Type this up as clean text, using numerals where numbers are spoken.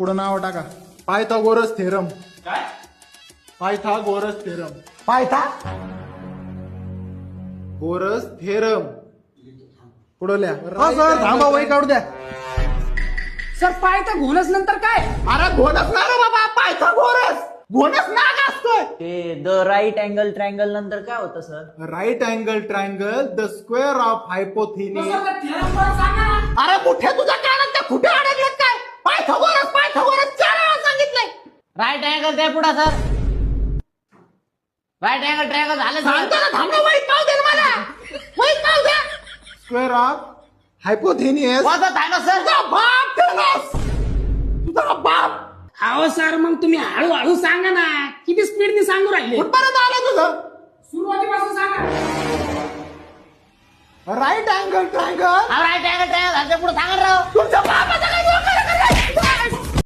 पुढं नाव टाका. Pythagoras theorem. काय? Pythagoras theorem. Pythagoras theorem. पुढं लिहा. हा सर थांबा वही काढू द्या. सर पायथा घोलस नंतर काय? अरे घोणस ना रे बाबा, पायथागोरस. घोणस नाग असतोय. ते द राईट अँगल ट्रायंगल नंतर काय होतं sir? Right angle triangle the square of hypotenuse. Sir ते theorem परत सांगा ना. अरे कुठे तुझ्या कानात त्या कुठे अडकलेत काय? पायथागोरस पायथागोरस 4 वेळा सांगितलंय. राईट अँगल द्या पुढे सर. राईट अँगल ट्रायंगल झालं सांगतो ना, थांबा. वहीत नाव दे ना मला. वहीत नाव द्या. Square of hypotenuse. वाजत आहे ना सर? तुझा बाप तेलस. तुझा बाप. अहो सर मग तुम्ही हळूहळू सांगा ना. किती स्पीडने सांगू राहिले? कुठपर्यंत आलं तुझं? सुरुवातीपासून सांगा. Right angle triangle. Right angle triangle झालं पुढे सांगा राव. तुमच्या बापाचं काय